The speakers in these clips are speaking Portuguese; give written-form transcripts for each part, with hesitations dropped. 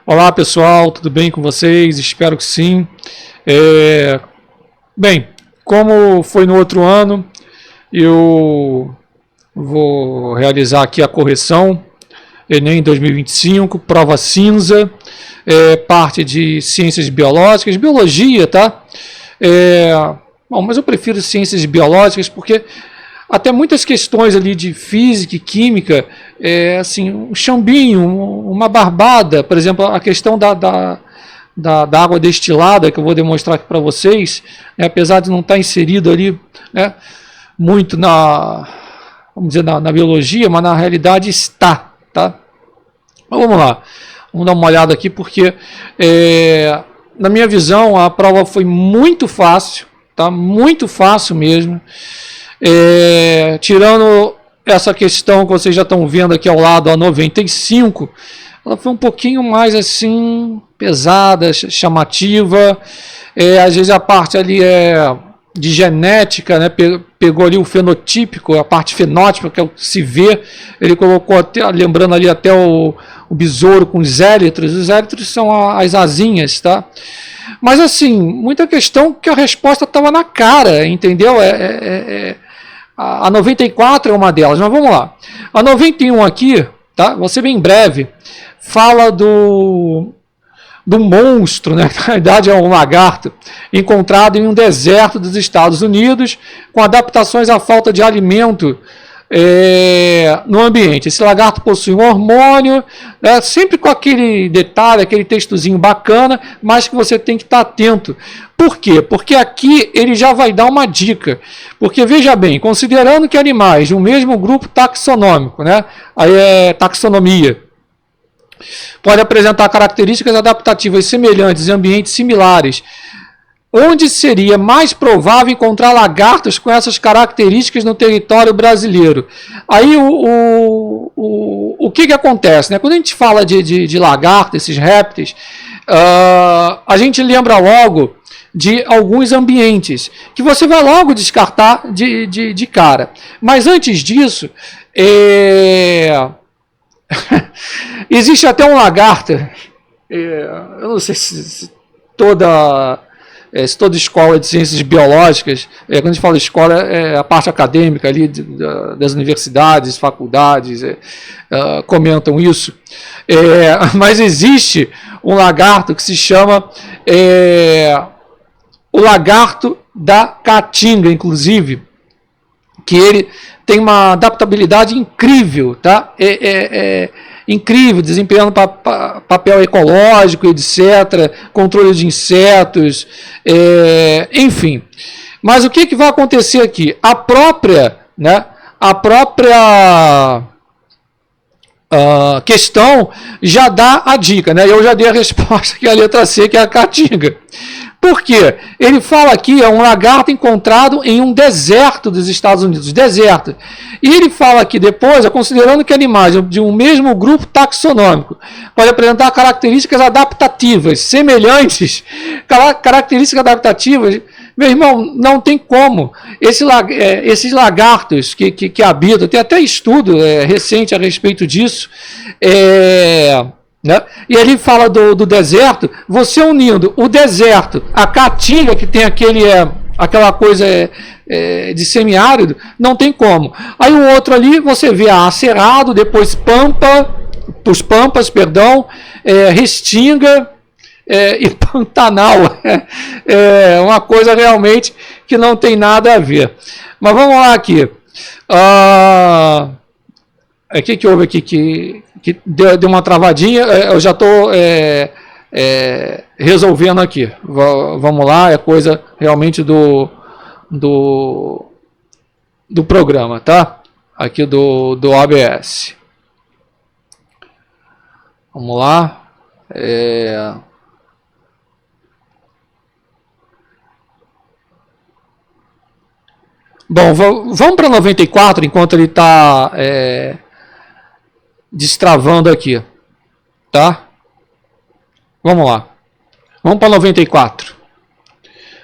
Olá pessoal, tudo bem com vocês? Espero que sim. Bem, como foi no outro ano, eu vou realizar aqui a correção, Enem 2025, prova cinza, parte de ciências biológicas, biologia, tá? Bom, mas eu prefiro ciências biológicas porque até muitas questões ali de física e química, assim, um chambinho, uma barbada, por exemplo, a questão da água destilada, que eu vou demonstrar aqui para vocês, né, apesar de não estar inserido ali, né, muito vamos dizer, na biologia, mas na realidade está, tá? Mas vamos lá, vamos dar uma olhada aqui, porque na minha visão a prova foi muito fácil, tá? Muito fácil mesmo. Tirando essa questão que vocês já estão vendo aqui ao lado, a 95, ela foi um pouquinho mais assim, pesada, chamativa. Às vezes a parte ali de genética, né, pegou ali o fenotípico, a parte fenótipa, que é o que se vê. Ele colocou, até, lembrando ali até o besouro com os élitros. Os élitros são as asinhas, tá? Mas assim, muita questão que a resposta estava na cara, entendeu? A 94 é uma delas, mas vamos lá. A 91 aqui, tá? Vou ser bem breve, fala do monstro, né? Na verdade é um lagarto, encontrado em um deserto dos Estados Unidos, com adaptações à falta de alimento no ambiente. Esse lagarto possui um hormônio, sempre com aquele detalhe, aquele textozinho bacana, mas que você tem que estar atento. Por quê? Porque aqui ele já vai dar uma dica. Porque veja bem, considerando que animais de um mesmo grupo taxonômico, né, aí é taxonomia, pode apresentar características adaptativas semelhantes em ambientes similares, onde seria mais provável encontrar lagartos com essas características no território brasileiro? Aí o que acontece? Né? Quando a gente fala de lagarto, esses répteis, a gente lembra logo de alguns ambientes, que você vai logo descartar de cara. Mas antes disso, existe até um lagarto, eu não sei se toda escola de ciências biológicas, quando a gente fala escola, é a parte acadêmica ali das universidades, faculdades, comentam isso. Mas existe um lagarto que se chama o lagarto da caatinga, inclusive, que ele tem uma adaptabilidade incrível, tá? Incrível, desempenhando papel ecológico, etc., controle de insetos, enfim. Mas o que vai acontecer aqui? A própria questão já dá a dica, né? Eu já dei a resposta, que é a letra C, que é a caatinga. Por quê? Ele fala aqui, é um lagarto encontrado em um deserto dos Estados Unidos, deserto. E ele fala aqui depois, considerando que animais de um mesmo grupo taxonômico podem apresentar características adaptativas semelhantes, características adaptativas, meu irmão, não tem como. Esses lagartos que habitam, tem até estudo recente a respeito disso, né? E ele fala do deserto, você unindo o deserto, a caatinga, que tem aquela coisa de semiárido, não tem como. Aí o outro ali, você vê Cerrado, depois Pampas, Restinga e Pantanal. É uma coisa realmente que não tem nada a ver. Mas vamos lá aqui. O que houve aqui que deu uma travadinha? Eu já estou resolvendo aqui. Vamos lá, é coisa realmente do programa, tá? Aqui do ABS. Vamos lá. Bom, vamos para 94 enquanto ele está destravando aqui, tá? Vamos lá. Vamos para 94.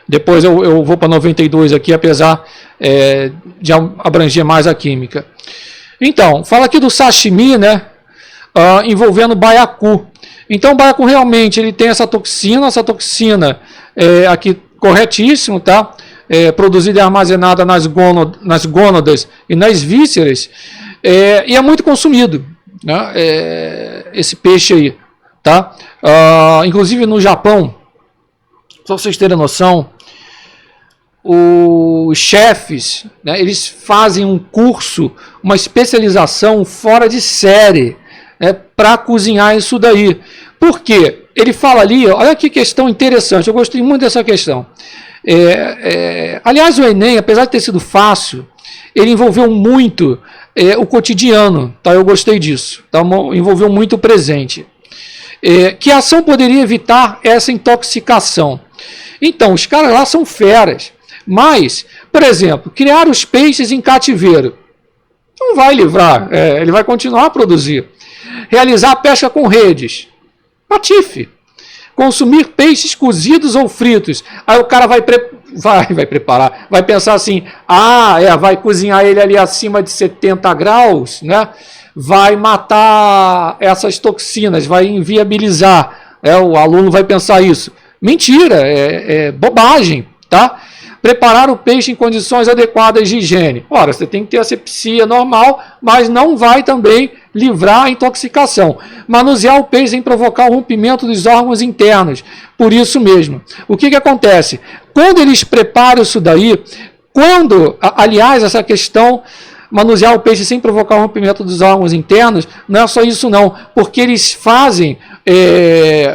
Depois eu vou para 92 aqui, apesar de abranger mais a química. Então, fala aqui do sashimi, né? envolvendo baiacu. Então o baiacu realmente ele tem essa toxina aqui corretíssimo, tá? Produzida e armazenada nas gônadas e nas vísceras, e é muito consumido, né? Esse peixe aí, tá? Inclusive no Japão, só para vocês terem noção, os chefes, né, eles fazem um curso, uma especialização fora de série, né, para cozinhar isso daí. Por quê? Ele fala ali, olha que questão interessante, eu gostei muito dessa questão. Aliás, o Enem, apesar de ter sido fácil, ele envolveu muito o cotidiano, tá? Eu gostei disso, tá? Envolveu muito o presente. Que ação poderia evitar essa intoxicação? Então, os caras lá são feras, mas, por exemplo, criar os peixes em cativeiro não vai livrar, ele vai continuar a produzir. Realizar a pesca com redes, patife. Consumir peixes cozidos ou fritos. Aí o cara vai preparar, vai pensar assim, vai cozinhar ele ali acima de 70 graus, né? Vai matar essas toxinas, vai inviabilizar. O aluno vai pensar isso. Mentira, é bobagem, tá? Preparar o peixe em condições adequadas de higiene. Ora, você tem que ter asepsia normal, mas não vai também livrar a intoxicação. Manusear o peixe sem provocar o rompimento dos órgãos internos. Por isso mesmo. O que acontece? Quando eles preparam isso daí, aliás, essa questão, manusear o peixe sem provocar o rompimento dos órgãos internos, não é só isso não, porque eles fazem,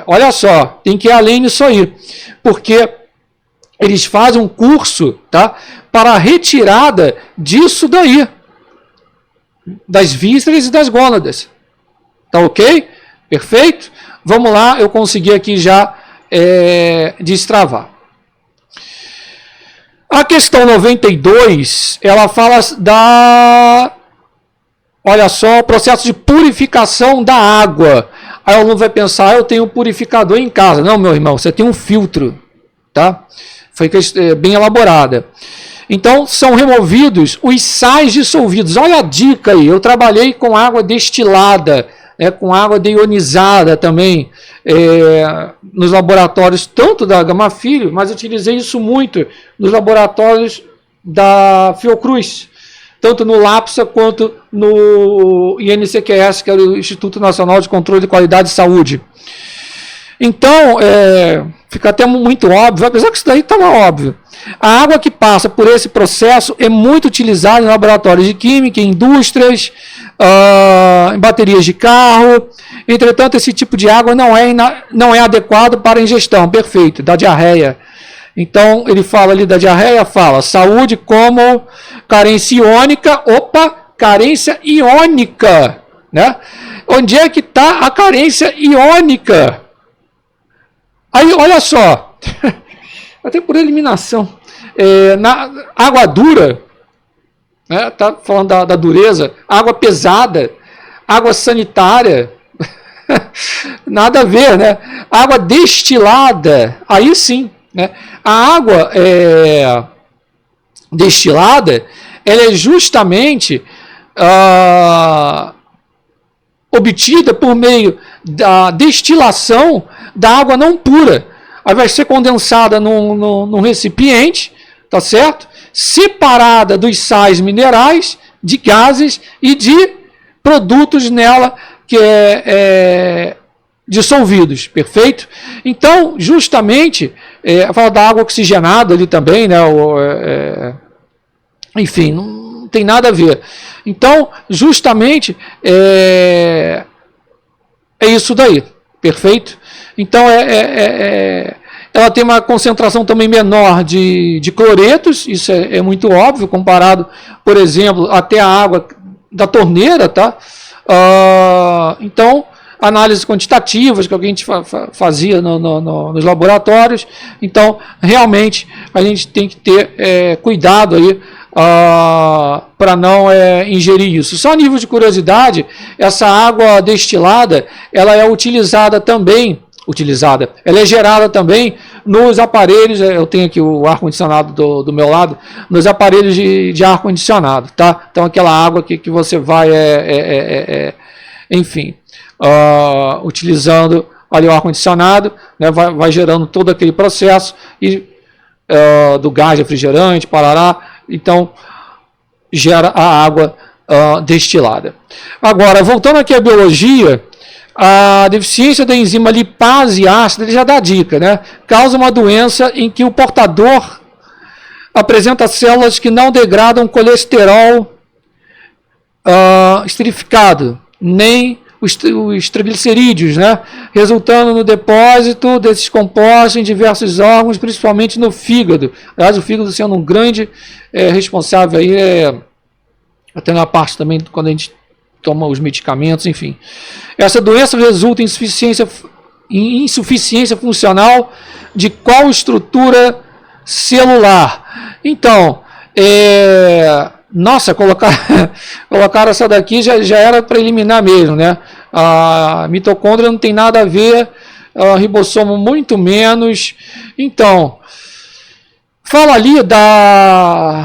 olha só, tem que ir além disso aí, porque eles fazem um curso, tá, para a retirada disso daí, das vísceras e das gônadas. Tá ok? Perfeito? Vamos lá, eu consegui aqui já destravar. A questão 92, ela fala olha só, o processo de purificação da água. Aí o aluno vai pensar, eu tenho um purificador em casa. Não, meu irmão, você tem um filtro, tá? Foi bem elaborada. Então, são removidos os sais dissolvidos. Olha a dica aí, eu trabalhei com água destilada, com água deionizada também, nos laboratórios, tanto da Gama Filho, mas utilizei isso muito nos laboratórios da Fiocruz, tanto no LAPSA quanto no INCQS, que era o Instituto Nacional de Controle de Qualidade de Saúde. Então, fica até muito óbvio, apesar que isso daí estava óbvio. A água que passa por esse processo é muito utilizada em laboratórios de química, em indústrias, em baterias de carro. Entretanto, esse tipo de água não é adequado para ingestão. Perfeito, da diarreia. Então, ele fala ali da diarreia, fala saúde como carência iônica. Opa, carência iônica, né? Onde é que está a carência iônica? Aí, olha só, até por eliminação, na água dura, né, tá falando da dureza, água pesada, água sanitária, nada a ver, né? Água destilada, aí sim, né? A água destilada, ela é justamente obtida por meio da destilação da água não pura. Aí vai ser condensada num recipiente, tá certo? Separada dos sais minerais, de gases e de produtos nela que dissolvidos, perfeito? Então, justamente, fala da água oxigenada ali também, né? Enfim, não tem nada a ver. Então, justamente, é isso daí, perfeito? Então, ela tem uma concentração também menor de cloretos, isso é muito óbvio, comparado, por exemplo, até a água da torneira, tá? Então, análises quantitativas que a gente fazia nos laboratórios. Então, realmente, a gente tem que ter cuidado aí para não ingerir isso. Só a nível de curiosidade, essa água destilada, ela é utilizada também, ela é gerada também nos aparelhos, eu tenho aqui o ar-condicionado do meu lado, nos aparelhos de ar-condicionado, tá? Então aquela água que você vai, enfim, utilizando ali o ar-condicionado, né, vai gerando todo aquele processo e do gás refrigerante, parará, então gera a água destilada. Agora, voltando aqui à biologia, a deficiência da enzima lipase ácida, ele já dá dica, né? Causa uma doença em que o portador apresenta células que não degradam colesterol esterificado, nem os triglicerídeos, né? Resultando no depósito desses compostos em diversos órgãos, principalmente no fígado. Aliás, o fígado sendo um grande responsável aí, até na parte também quando a gente toma os medicamentos, enfim. Essa doença resulta em insuficiência funcional de qual estrutura celular? Então, nossa, colocar essa daqui já era para eliminar mesmo, né? A mitocôndria não tem nada a ver, a ribossomo muito menos. Então, fala ali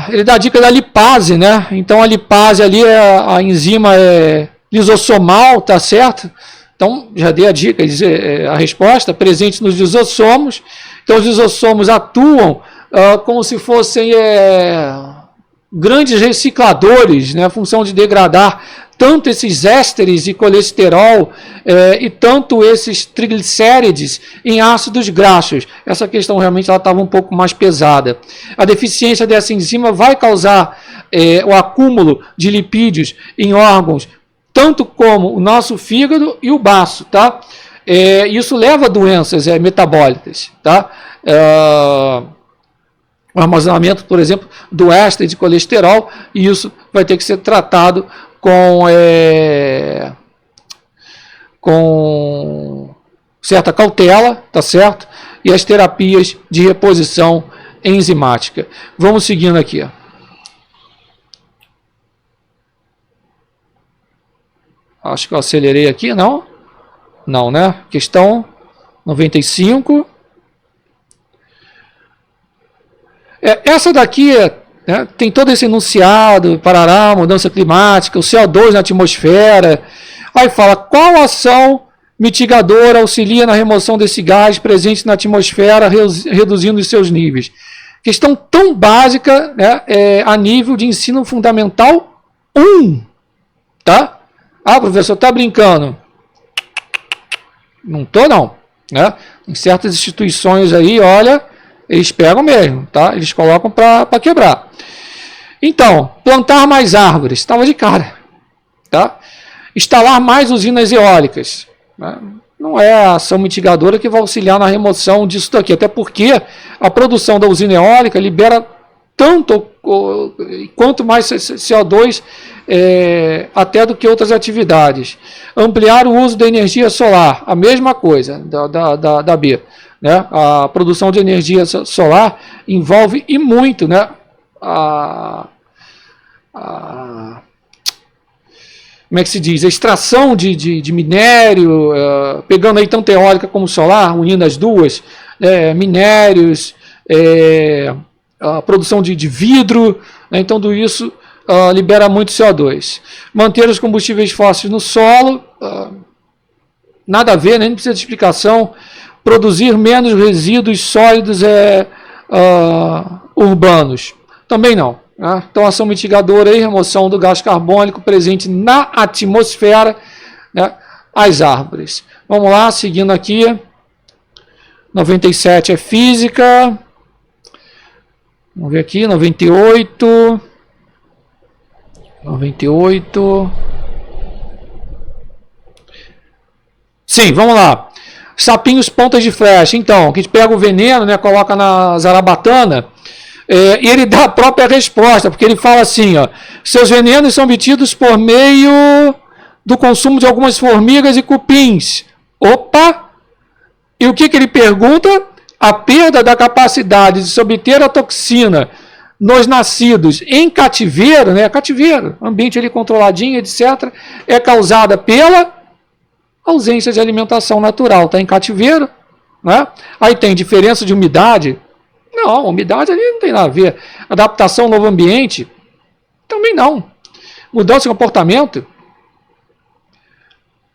ele dá a dica da lipase, né? Então a lipase ali, a enzima lisossomal, tá certo? Então já dei a dica, a resposta, presente nos lisossomos. Então os lisossomos atuam como se fossem grandes recicladores, né? A função de degradar tanto esses ésteres e colesterol e tanto esses triglicérides em ácidos graxos. Essa questão realmente estava um pouco mais pesada. A deficiência dessa enzima vai causar o acúmulo de lipídios em órgãos, tanto como o nosso fígado e o baço, tá? Isso leva a doenças metabólicas, tá? O armazenamento, por exemplo, do éster de colesterol, e isso vai ter que ser tratado com certa cautela, tá certo? E as terapias de reposição enzimática. Vamos seguindo aqui. Acho que eu acelerei aqui, não? Não, né? Questão 95. Essa daqui né, tem todo esse enunciado, parará, mudança climática, o CO2 na atmosfera. Aí fala, qual ação mitigadora auxilia na remoção desse gás presente na atmosfera, reduzindo os seus níveis? Questão tão básica, né, a nível de ensino fundamental 1. Tá? Ah, professor, tá brincando? Não tô, não. Né? Em certas instituições aí, olha, eles pegam mesmo, tá? Eles colocam para quebrar. Então, plantar mais árvores, estava de cara, tá? Instalar mais usinas eólicas, né? Não é a ação mitigadora que vai auxiliar na remoção disso daqui, até porque a produção da usina eólica libera tanto quanto mais CO2 até do que outras atividades. Ampliar o uso da energia solar, a mesma coisa da B. Né? A produção de energia solar envolve e muito, né, como é que se diz? A extração de minério, pegando aí tanto eólica como solar, unindo as duas, minérios, a produção de vidro, né? Então tudo isso libera muito CO2. Manter os combustíveis fósseis no solo, nada a ver, nem precisa de explicação. Produzir menos resíduos sólidos urbanos, também não. Né? Então, ação mitigadora e remoção do gás carbônico presente na atmosfera, né? As árvores. Vamos lá, seguindo aqui. 97 é física. Vamos ver aqui, 98. 98. Sim, vamos lá. Sapinhos pontas de flecha. Então, que a gente pega o veneno, né, coloca na zarabatana, e ele dá a própria resposta, porque ele fala assim, ó, seus venenos são obtidos por meio do consumo de algumas formigas e cupins. Opa! E o que ele pergunta? A perda da capacidade de se obter a toxina nos nascidos em cativeiro, né, cativeiro, ambiente ali controladinho, etc., é causada pela ausência de alimentação natural, está em cativeiro, né? Aí tem diferença de umidade. Não, umidade ali não tem nada a ver. Adaptação ao novo ambiente, também não. Mudança de comportamento,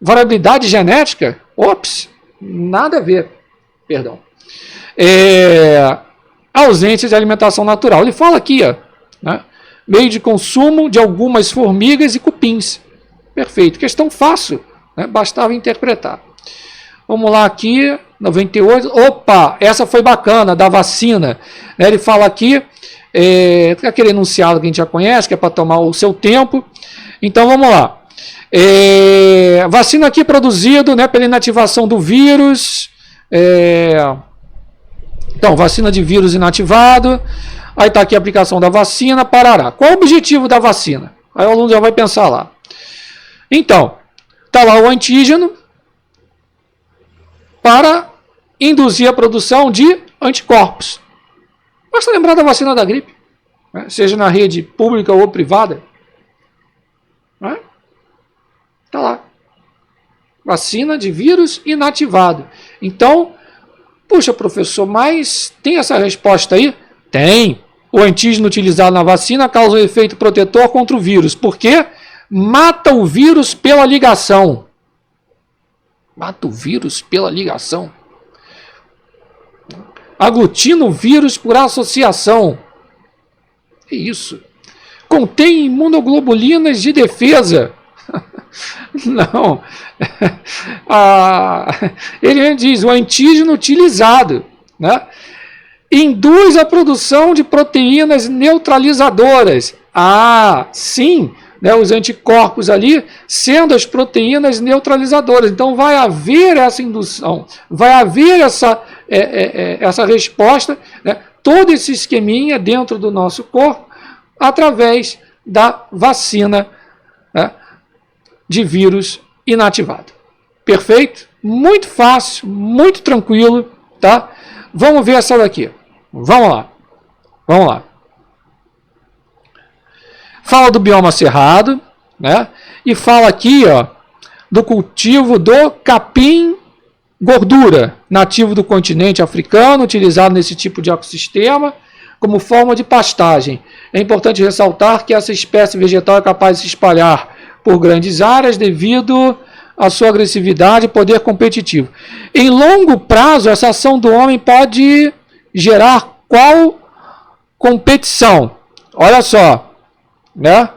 Variabilidade genética? Ops, nada a ver. Perdão. Ausência de alimentação natural. Ele fala aqui, ó, né? Meio de consumo de algumas formigas e cupins. Perfeito. Questão fácil, né? Bastava interpretar. Vamos lá aqui, 98. Opa, essa foi bacana, da vacina. Ele fala aqui, aquele enunciado que a gente já conhece, que é para tomar o seu tempo. Então vamos lá. Vacina aqui produzido, né, pela inativação do vírus. Então, vacina de vírus inativado. Aí está aqui a aplicação da vacina, parará. Qual o objetivo da vacina? Aí o aluno já vai pensar lá. Então, está lá o antígeno para induzir a produção de anticorpos. Basta lembrar da vacina da gripe, né? Seja na rede pública ou privada. Está lá. Vacina de vírus inativado. Então, puxa, professor, mas tem essa resposta aí? Tem. O antígeno utilizado na vacina causa um efeito protetor contra o vírus. Por quê? Mata o vírus pela ligação. Mata o vírus pela ligação. Aglutina o vírus por associação. É isso. Contém imunoglobulinas de defesa. Não. Ele diz o antígeno utilizado, né, induz a produção de proteínas neutralizadoras. Sim, né, os anticorpos ali sendo as proteínas neutralizadoras. Então vai haver essa indução, vai haver essa resposta, né, todo esse esqueminha dentro do nosso corpo através da vacina, né, de vírus inativado. Perfeito? Muito fácil, muito tranquilo, tá? Vamos ver essa daqui. Vamos lá. Vamos lá. Fala do bioma cerrado, né? E fala aqui, ó, do cultivo do capim gordura, nativo do continente africano, utilizado nesse tipo de ecossistema como forma de pastagem. É importante ressaltar que essa espécie vegetal é capaz de se espalhar por grandes áreas devido à sua agressividade e poder competitivo. Em longo prazo, essa ação do homem pode gerar qual competição? Olha só, né?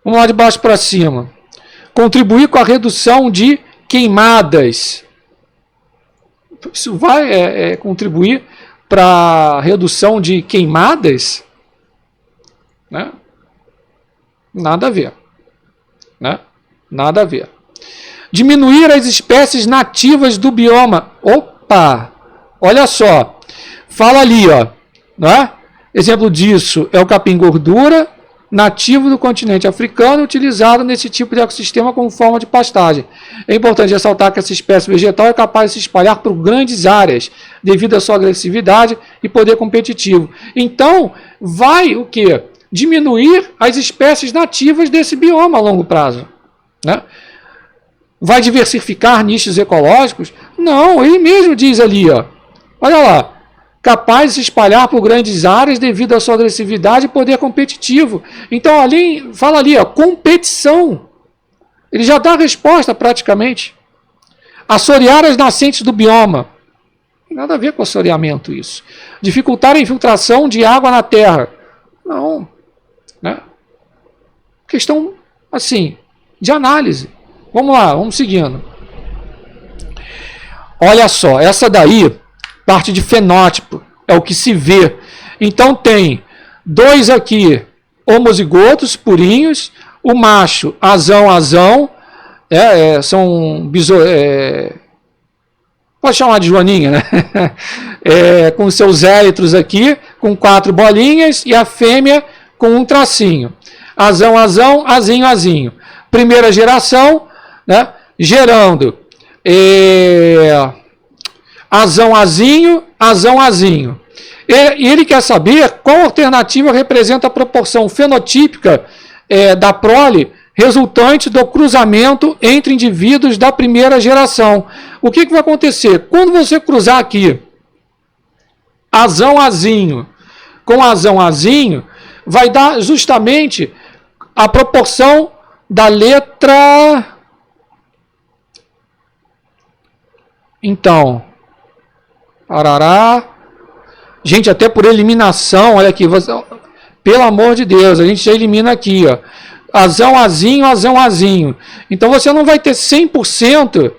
Vamos lá de baixo para cima. Contribuir com a redução de queimadas. Isso vai contribuir para a redução de queimadas? Né? Nada a ver. Né? Nada a ver. Diminuir as espécies nativas do bioma. Opa! Olha só. Fala ali, ó. Né? Exemplo disso é o capim gordura, nativo do continente africano, utilizado nesse tipo de ecossistema como forma de pastagem. É importante ressaltar que essa espécie vegetal é capaz de se espalhar por grandes áreas, devido à sua agressividade e poder competitivo. Então, vai o quê? Diminuir as espécies nativas desse bioma a longo prazo. Né? Vai diversificar nichos ecológicos? Não, ele mesmo diz ali, ó. Olha lá. Capaz de se espalhar por grandes áreas devido à sua agressividade e poder competitivo. Então, ali, fala ali, ó, competição. Ele já dá a resposta praticamente. Assorear as nascentes do bioma. Não tem nada a ver com assoreamento isso. Dificultar a infiltração de água na terra. Não. Né? Questão, assim, de análise. Vamos lá, vamos seguindo. Olha só, essa daí, parte de fenótipo, é o que se vê. Então tem dois aqui, homozigotos, purinhos, o macho, azão, são pode chamar de joaninha, né? Com seus élitros aqui, com 4 bolinhas, e a fêmea com um tracinho. Azão, azinho. Primeira geração, né? Gerando azão, azinho. E ele quer saber qual alternativa representa a proporção fenotípica da prole resultante do cruzamento entre indivíduos da primeira geração. O que vai acontecer? Quando você cruzar aqui azão, azinho com azão, azinho, vai dar justamente a proporção da letra... Então, parará. Gente, até por eliminação, olha aqui, você, pelo amor de Deus, a gente já elimina aqui, ó. Azão, azinho, azão, azinho. Então você não vai ter 100%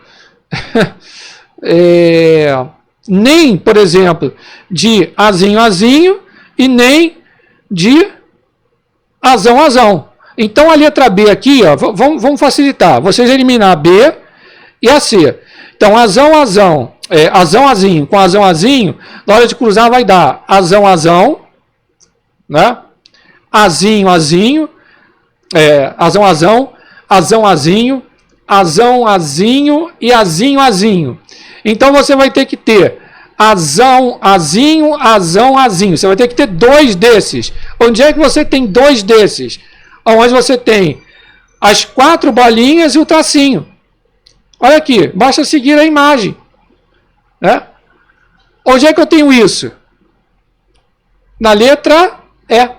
nem, por exemplo, de azinho, azinho e nem de azão, azão. Então a letra B aqui, ó, vamos facilitar. Vocês eliminar a B e a C. Então azão, azão, azão, azinho com azão, azinho, na hora de cruzar vai dar azão, azão, né? Azinho, azinho, azão, azão, azão, azinho, azão, azinho e azinho, azinho. Então você vai ter que ter azão, azinho, azão, azinho. Você vai ter que ter 2 desses. Onde é que você tem 2 desses? Onde você tem as 4 bolinhas e o tracinho. Olha aqui, basta seguir a imagem. Né? Onde é que eu tenho isso? Na letra E.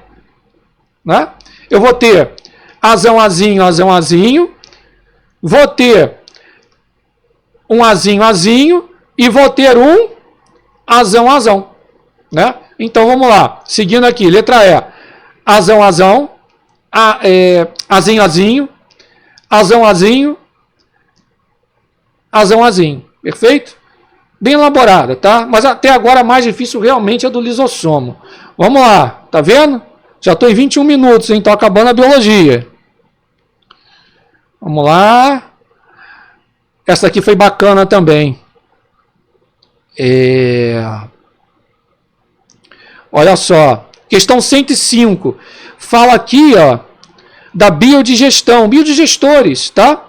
Né? Eu vou ter azão, azinho, azão, azinho. Vou ter um azinho, azinho. E vou ter um azão, azão. Né? Então vamos lá. Seguindo aqui, letra E. Azão, azão. Azinho, azinho. Azão, azinho. Azão, azinho. Perfeito? Bem elaborada, tá? Mas até agora a mais difícil realmente é do lisossomo. Vamos lá. Tá vendo? Já estou em 21 minutos, hein? Estou acabando a biologia. Vamos lá. Essa aqui foi bacana também. Olha só. Questão 105. Fala aqui, ó, da biodigestão. Biodigestores, tá?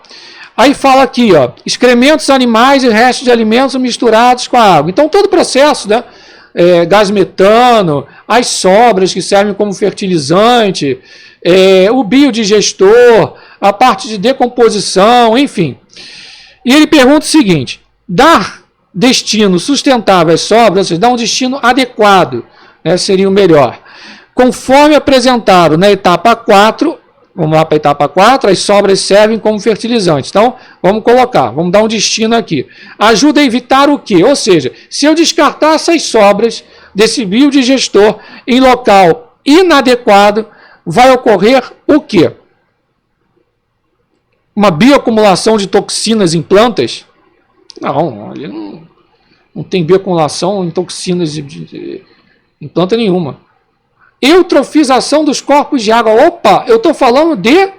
Aí fala aqui, ó, excrementos animais e restos de alimentos misturados com a água. Então, todo o processo, né? Gás metano, as sobras que servem como fertilizante, o biodigestor, a parte de decomposição, enfim. E ele pergunta o seguinte: dar destino sustentável às sobras, ou seja, dar um destino adequado, né, seria o melhor. Conforme apresentado na etapa 4, vamos lá para a etapa 4, as sobras servem como fertilizantes. Então, vamos colocar, vamos dar um destino aqui. Ajuda a evitar o quê? Ou seja, se eu descartar essas sobras desse biodigestor em local inadequado, vai ocorrer o quê? Uma bioacumulação de toxinas em plantas? Não, ali não tem bioacumulação em toxinas em planta nenhuma. Eutrofização dos corpos de água. Opa, eu estou falando de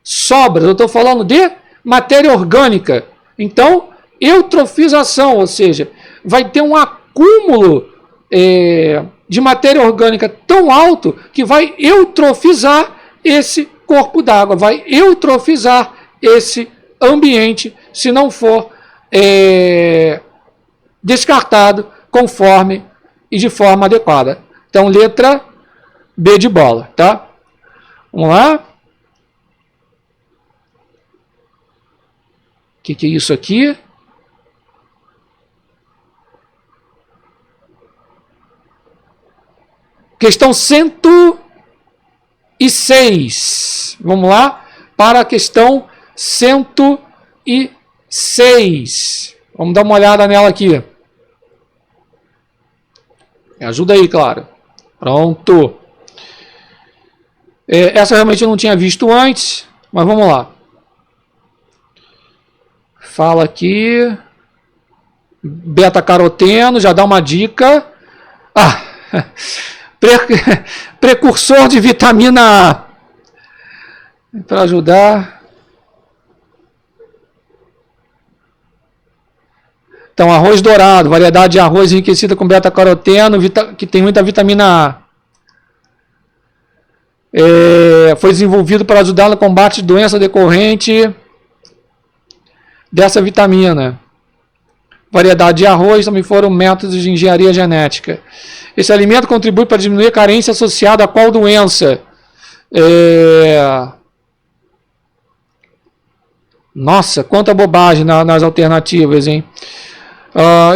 sobras, eu estou falando de matéria orgânica. Então, eutrofização, ou seja, vai ter um acúmulo de matéria orgânica tão alto que vai eutrofizar esse corpo d'água, vai eutrofizar esse ambiente, se não for descartado conforme e de forma adequada. Então, letra B de bola, tá? Vamos lá. O que é isso aqui? Questão 106. Vamos lá para a questão 106. Vamos dar uma olhada nela aqui. Me ajuda aí, claro. Pronto. Essa realmente eu não tinha visto antes, mas vamos lá. Fala aqui. Beta-caroteno, já dá uma dica. Precursor de vitamina A. Para ajudar. Então, arroz dourado, variedade de arroz enriquecida com beta-caroteno, que tem muita vitamina A. Foi desenvolvido para ajudar no combate de doença decorrente dessa vitamina. Variedade de arroz também foram métodos de engenharia genética. Esse alimento contribui para diminuir a carência associada a qual doença? Nossa, quanta bobagem nas alternativas, hein?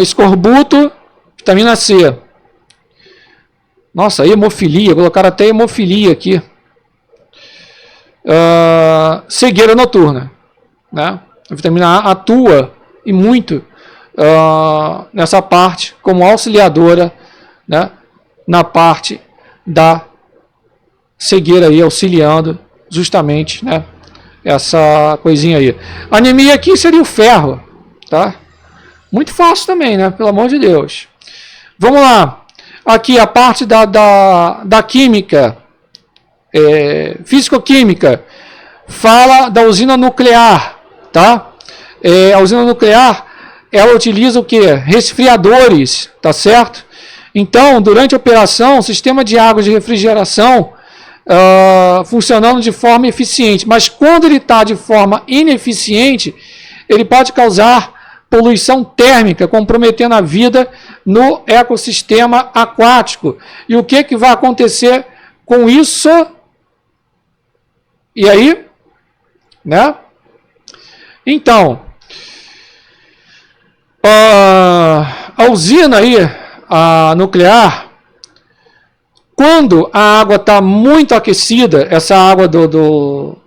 Escorbuto, vitamina C. Nossa, hemofilia, colocaram até hemofilia aqui. cegueira noturna, né? A vitamina A atua e muito nessa parte como auxiliadora, né? Na parte da cegueira aí, auxiliando justamente, né? Essa coisinha aí. Anemia aqui seria o ferro, tá? Muito fácil também, né? Pelo amor de Deus. Vamos lá. Aqui a parte da química, físico-química, fala da usina nuclear, tá? A usina nuclear, ela utiliza o que? Resfriadores, tá certo? Então, durante a operação, o sistema de água de refrigeração funcionando de forma eficiente. Mas quando ele está de forma ineficiente, ele pode causar poluição térmica, comprometendo a vida no ecossistema aquático. E o que vai acontecer com isso? E aí? Né? Então, a usina aí, a nuclear, quando a água está muito aquecida, essa água do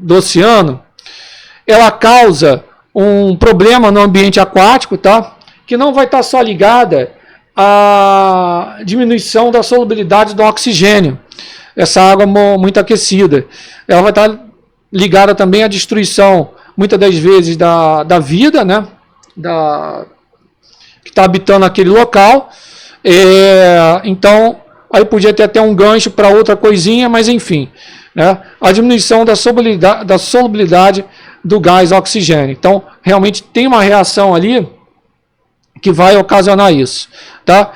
oceano, ela causa um problema no ambiente aquático, tá? Que não vai estar só ligada à diminuição da solubilidade do oxigênio, essa água muito aquecida. Ela vai estar ligada também à destruição, muitas das vezes, da vida, né? Que está habitando aquele local. Então, aí podia ter até um gancho para outra coisinha, mas enfim, né? A diminuição da solubilidade do gás oxigênio. Então, realmente tem uma reação ali que vai ocasionar isso, tá?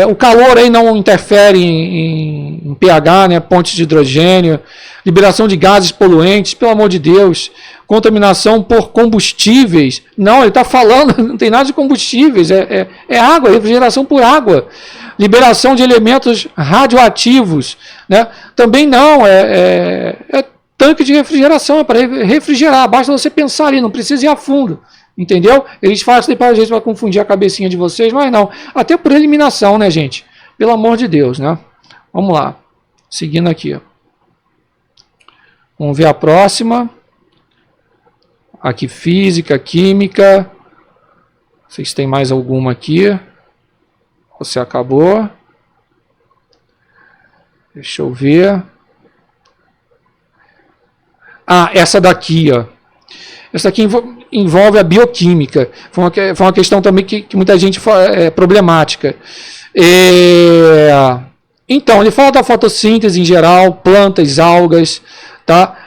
O calor aí não interfere em pH, né? Pontes de hidrogênio, liberação de gases poluentes, pelo amor de Deus, contaminação por combustíveis. Não, ele está falando, não tem nada de combustíveis, é água, refrigeração por água. Liberação de elementos radioativos, né? Também não, é tanque de refrigeração, é para refrigerar, basta você pensar ali, não precisa ir a fundo, entendeu? Eles fazem para a gente, para confundir a cabecinha de vocês, mas não, até por eliminação, né, gente? Pelo amor de Deus, né? Vamos lá, seguindo aqui, ó. Vamos ver a próxima. Aqui, física, química. Vocês têm mais alguma aqui? Você acabou. Deixa eu ver. Essa daqui, ó. Essa aqui envolve a bioquímica. Foi uma questão também que muita gente é problemática. Então, ele fala da fotossíntese em geral, plantas, algas, tá?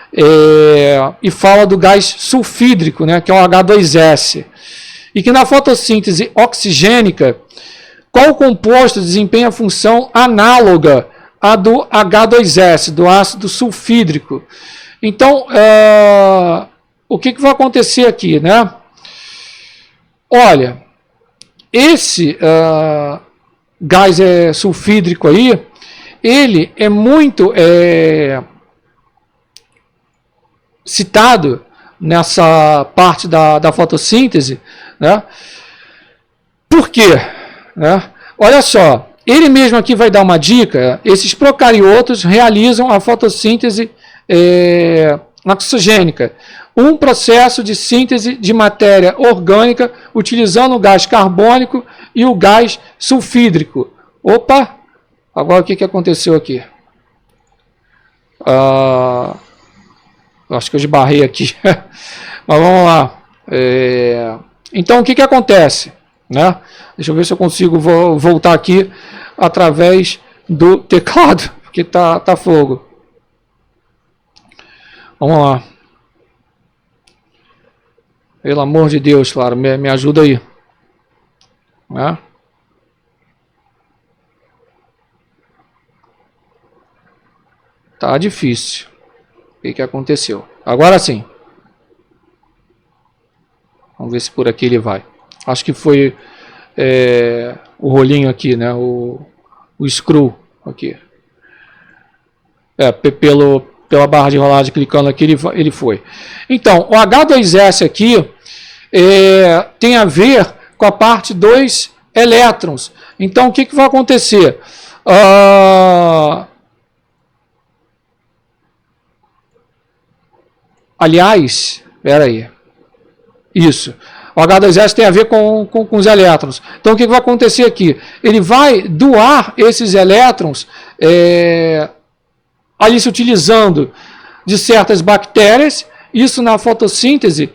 E fala do gás sulfídrico, né, que é o H2S. E que na fotossíntese oxigênica, qual composto desempenha a função análoga à do H2S, do ácido sulfídrico? Então, o que vai acontecer aqui, né? Olha, esse gás sulfídrico aí, ele é muito citado nessa parte da fotossíntese, né? Por quê? Né? Olha só, ele mesmo aqui vai dar uma dica. Esses procariotos realizam a fotossíntese oxigênica, um processo de síntese de matéria orgânica utilizando o gás carbônico e o gás sulfídrico. Opa! Agora o que aconteceu aqui? Acho que eu esbarrei aqui. Mas vamos lá. Então o que acontece? Né? Deixa eu ver se eu consigo voltar aqui através do teclado, porque tá fogo. Vamos lá. Pelo amor de Deus, claro, me ajuda aí. Né? Tá difícil. O que aconteceu? Agora sim. Vamos ver se por aqui ele vai. Acho que foi o rolinho aqui, né? O screw aqui. Pela barra de rolagem, clicando aqui, ele foi. Então, o H2S aqui tem a ver com a parte dos elétrons. Então, o que vai acontecer? Aliás, espera aí. Isso. O H2S tem a ver com os elétrons. Então, o que vai acontecer aqui? Ele vai doar esses elétrons ali se utilizando de certas bactérias. Isso na fotossíntese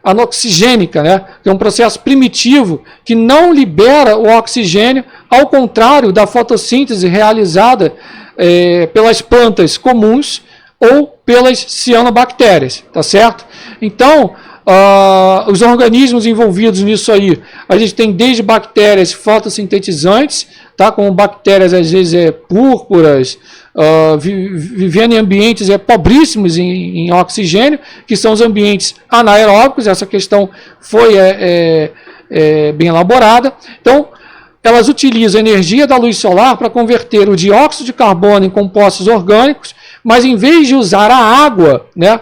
anoxigênica, né? Que é um processo primitivo que não libera o oxigênio, ao contrário da fotossíntese realizada pelas plantas comuns ou pelas cianobactérias, tá certo? Então, os organismos envolvidos nisso aí, a gente tem desde bactérias fotossintetizantes, tá? Como bactérias às vezes púrpuras, vivendo em ambientes pobríssimos em oxigênio, que são os ambientes anaeróbicos. Essa questão foi bem elaborada. Então, elas utilizam a energia da luz solar para converter o dióxido de carbono em compostos orgânicos, mas em vez de usar a água, né,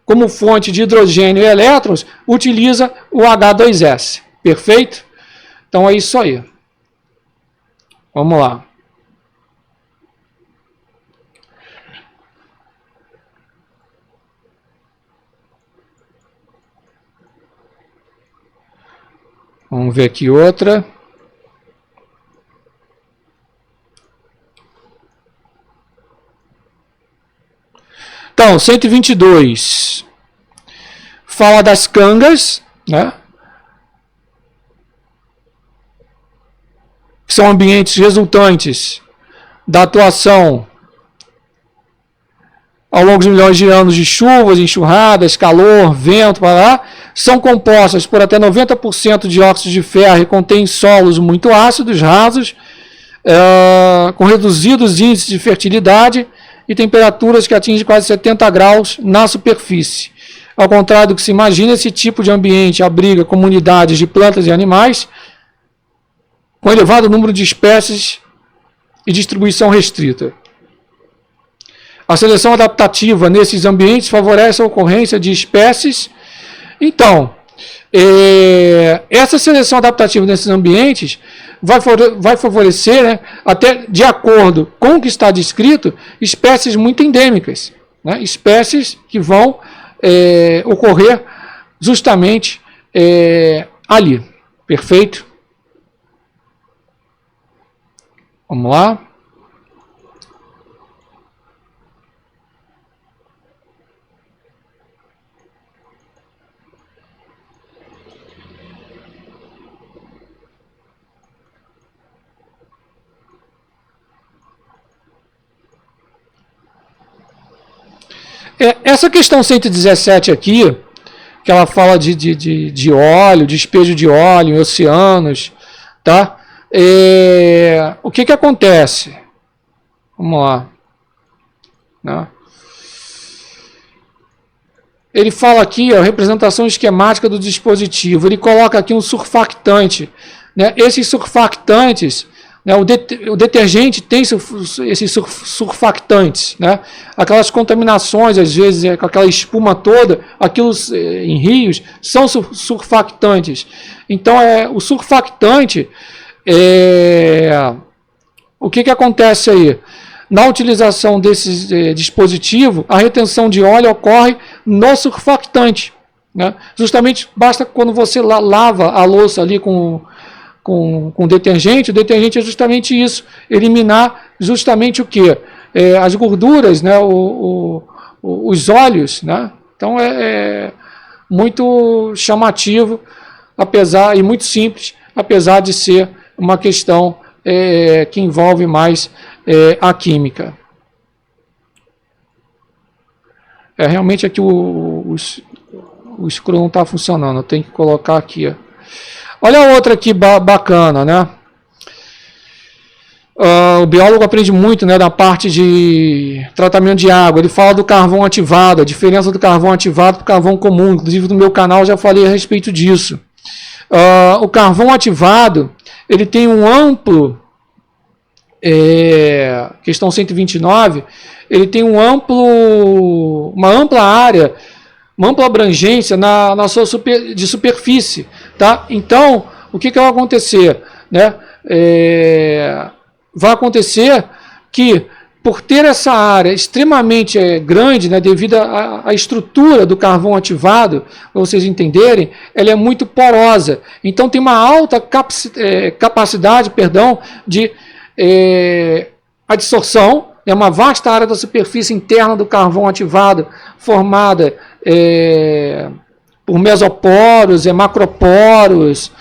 como fonte de hidrogênio e elétrons, utiliza o H2S. Perfeito? Então é isso aí. Vamos lá. Vamos ver aqui outra. Então, 122 fala das cangas, né? Que são ambientes resultantes da atuação ao longo de milhões de anos de chuvas, enxurradas, calor, vento, para lá. São compostas por até 90% de óxido de ferro e contêm solos muito ácidos, rasos, com reduzidos índices de fertilidade e temperaturas que atingem quase 70 graus na superfície. Ao contrário do que se imagina, esse tipo de ambiente abriga comunidades de plantas e animais com elevado número de espécies e distribuição restrita. A seleção adaptativa nesses ambientes favorece a ocorrência de espécies. Então, essa seleção adaptativa nesses ambientes vai favorecer, né, até de acordo com o que está descrito, espécies muito endêmicas, né, espécies que vão ocorrer justamente ali. Perfeito? Vamos lá. Essa questão 117 aqui, que ela fala de óleo, despejo de óleo em oceanos, tá? O que acontece? Vamos lá. Né? Ele fala aqui, representação esquemática do dispositivo. Ele coloca aqui um surfactante. Né? Esses surfactantes, né, o detergente tem esses surfactantes, né? Aquelas contaminações, às vezes, com aquela espuma toda, aquilo em rios, são surfactantes. Então, o surfactante, o que acontece aí? Na utilização desse dispositivo, a retenção de óleo ocorre no surfactante. Né? Justamente basta quando você lava a louça ali com detergente, o detergente é justamente isso, eliminar justamente o que? As gorduras, né? Os óleos. Né? Então é muito chamativo, e muito simples, apesar de ser uma questão que envolve mais a química. Realmente aqui o scroll não está funcionando, eu tenho que colocar aqui. Olha outra aqui bacana, né? O biólogo aprende muito, né, da parte de tratamento de água. Ele fala do carvão ativado, a diferença do carvão ativado para o carvão comum. Inclusive no meu canal eu já falei a respeito disso. O carvão ativado, ele tem um amplo, questão 129, ele tem uma ampla área, uma ampla abrangência na sua de superfície, tá? Então, o que vai acontecer, né? Vai acontecer que por ter essa área extremamente grande, né, devido à estrutura do carvão ativado, para vocês entenderem, ela é muito porosa. Então tem uma alta capacidade, de adsorção. É uma vasta área da superfície interna do carvão ativado, formada por mesoporos, macroporos,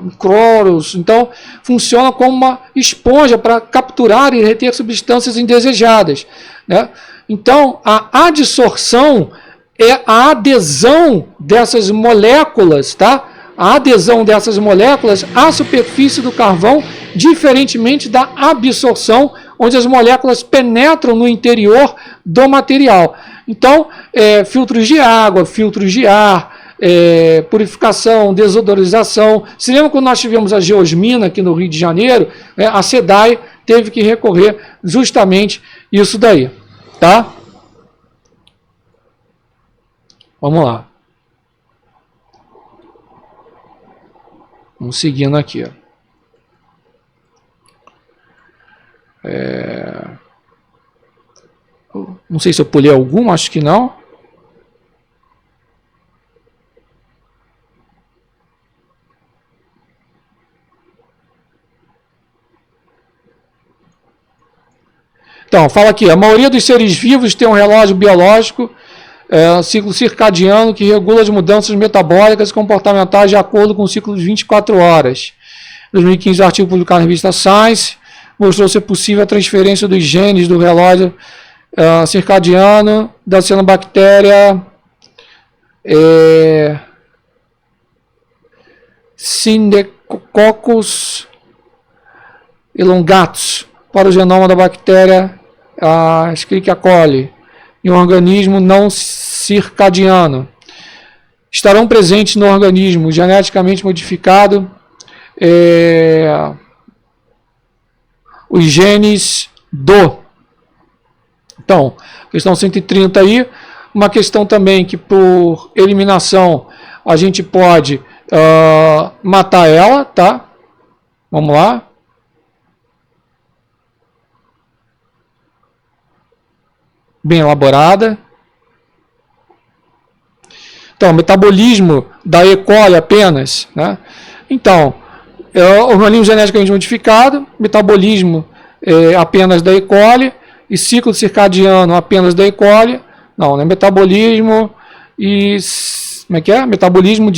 microros. Então, funciona como uma esponja para capturar e reter substâncias indesejadas, né? Então, a adsorção é a adesão dessas moléculas, tá? A adesão dessas moléculas à superfície do carvão, diferentemente da absorção, onde as moléculas penetram no interior do material. Então, filtros de água, filtros de ar, purificação, desodorização. Se lembra quando nós tivemos a geosmina aqui no Rio de Janeiro, a SEDAI teve que recorrer justamente isso daí, tá? Vamos lá. Vamos seguindo aqui. Não sei se eu pulei algum, acho que não. Então, fala aqui, a maioria dos seres vivos tem um relógio biológico, ciclo circadiano, que regula as mudanças metabólicas e comportamentais de acordo com o ciclo de 24 horas. Em 2015, o artigo publicado na revista Science mostrou ser possível a transferência dos genes do relógio circadiano da cianobactéria Syndecoccus elongatus para o genoma da bactéria Escherichia coli em um organismo não circadiano. Estarão presentes no organismo geneticamente modificado os genes do. Então, questão 130 aí, uma questão também que por eliminação a gente pode matar ela, tá? Vamos lá. Bem elaborada. Então, metabolismo da E. coli apenas, né? Então, organismo geneticamente modificado, metabolismo apenas da E. coli, e ciclo circadiano apenas da E. coli. Não, né? Metabolismo e... Como é que é? Metabolismo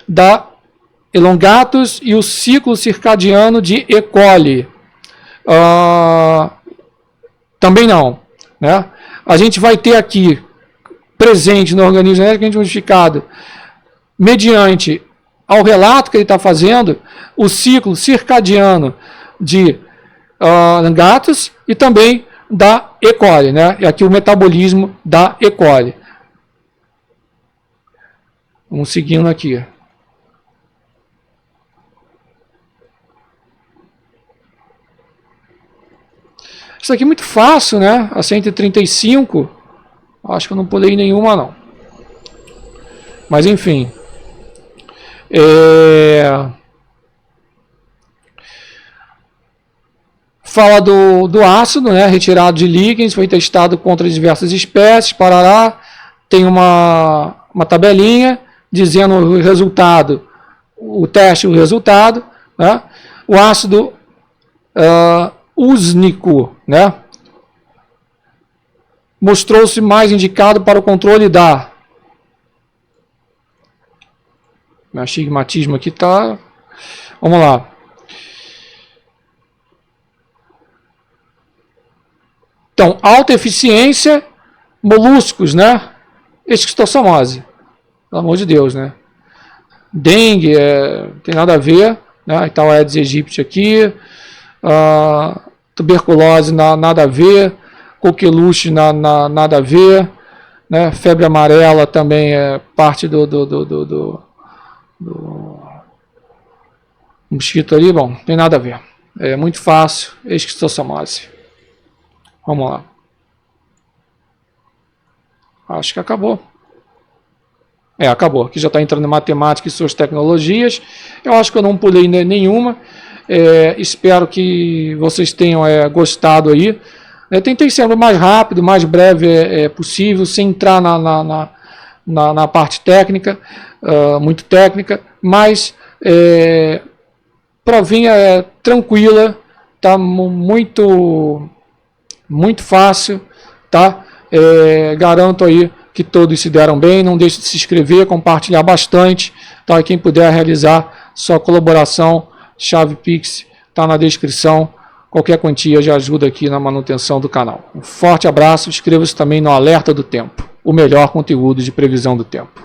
da elongatus e o ciclo circadiano de E. coli. Também não, né? A gente vai ter aqui presente no organismo geneticamente modificado, mediante ao relato que ele está fazendo, o ciclo circadiano de elongatus e também da E. coli, né? E aqui o metabolismo da E. coli. Vamos seguindo aqui. Isso aqui é muito fácil, né? A 135, acho que eu não pulei nenhuma, não. Mas, enfim. Fala do ácido, né? Retirado de líquens, foi testado contra diversas espécies, parará. Tem uma tabelinha dizendo o resultado, o teste e o resultado, né? O ácido úsnico, né? Mostrou-se mais indicado para o controle da... Meu astigmatismo aqui tá... Vamos lá. Então, alta eficiência, moluscos, né? Esquistossomose. Pelo amor de Deus, né? Dengue, não tem nada a ver, né? Então, Aedes aegypti aqui. Tuberculose, nada a ver. Coqueluche, nada a ver. Né? Febre amarela também é parte do mosquito ali. Bom, não tem nada a ver. É muito fácil. Esquistossomose. Vamos lá. Acho que acabou. Acabou. Aqui já está entrando em matemática e suas tecnologias. Eu acho que eu não pulei nenhuma. Espero que vocês tenham gostado aí Eu tentei ser o mais rápido, mais breve possível, sem entrar na parte técnica, muito técnica, mas provinha tranquila, tá muito fácil, tá? Garanto aí que todos se deram bem. Não deixe de se inscrever, compartilhar bastante, tá? E quem puder realizar sua colaboração, chave Pix está na descrição. Qualquer quantia já ajuda aqui na manutenção do canal. Um forte abraço, inscreva-se também no Alerta do Tempo, o melhor conteúdo de previsão do tempo.